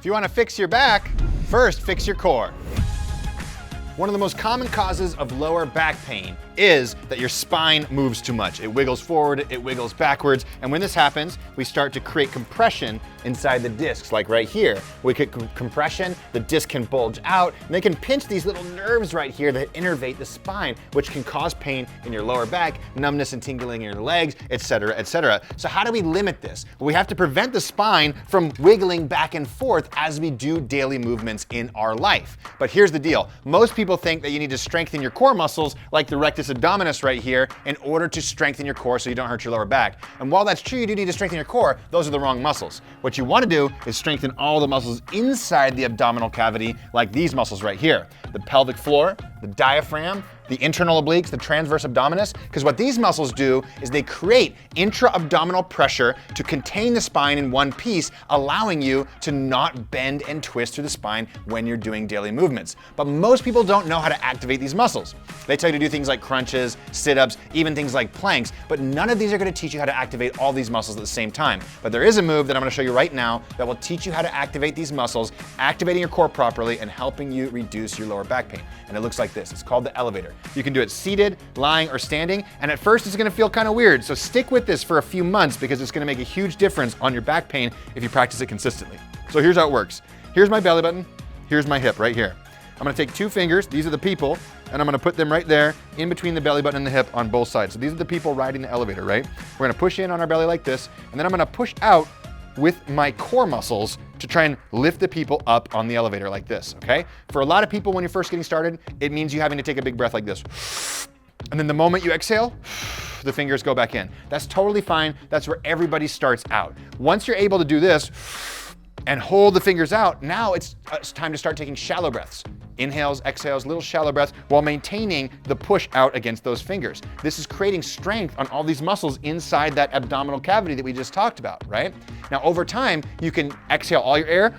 you want to fix your back, first fix your core. One of the most common causes of lower back pain is that your spine moves too much. It wiggles forward, it wiggles backwards, and when this happens, we start to create compression inside the discs, like right here. We get compression, the disc can bulge out, and they can pinch these little nerves right here that innervate the spine, which can cause pain in your lower back, numbness and tingling in your legs, etc., etc. So how do we limit this? Well, we have to prevent the spine from wiggling back and forth as we do daily movements in our life. But here's the deal. Most people think that you need to strengthen your core muscles, like the rectus abdominis right here, in order to strengthen your core so you don't hurt your lower back. And while that's true, you do need to strengthen your core, those are the wrong muscles. What you want to do is strengthen all the muscles inside the abdominal cavity, like these muscles right here. The pelvic floor, the diaphragm, the internal obliques, the transverse abdominis, because what these muscles do is they create intra-abdominal pressure to contain the spine in one piece, allowing you to not bend and twist through the spine when you're doing daily movements. But most people don't know how to activate these muscles. They tell you to do things like crunches, sit-ups, even things like planks, but none of these are going to teach you how to activate all these muscles at the same time. But there is a move that I'm going to show you right now that will teach you how to activate these muscles, activating your core properly and helping you reduce your lower back pain. And it looks like this. It's called the elevator. You can do it seated, lying, or standing, and at first it's gonna feel kind of weird, so stick with this for a few months because it's gonna make a huge difference on your back pain if you practice it consistently. So here's how it works. Here's my belly button, here's my hip right here. I'm gonna take two fingers, these are the people, and I'm gonna put them right there in between the belly button and the hip on both sides. So these are the people riding the elevator, right? We're gonna push in on our belly like this, and then I'm gonna push out with my core muscles to try and lift the people up on the elevator like this, okay? For a lot of people when you're first getting started, it means you having to take a big breath like this. And then the moment you exhale, the fingers go back in. That's totally fine. That's where everybody starts out. Once you're able to do this and hold the fingers out, now it's time to start taking shallow breaths. Inhales, exhales, little shallow breaths while maintaining the push out against those fingers. This is creating strength on all these muscles inside that abdominal cavity that we just talked about, right? Now over time, you can exhale all your air,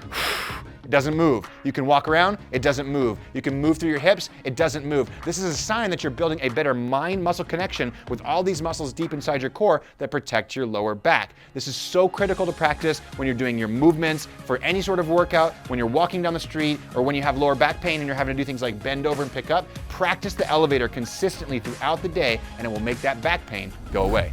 it doesn't move. You can walk around, it doesn't move. You can move through your hips, it doesn't move. This is a sign that you're building a better mind-muscle connection with all these muscles deep inside your core that protect your lower back. This is so critical to practice when you're doing your movements, for any sort of workout, when you're walking down the street, or when you have lower back pain and you're having to do things like bend over and pick up. Practice the elevator consistently throughout the day and it will make that back pain go away.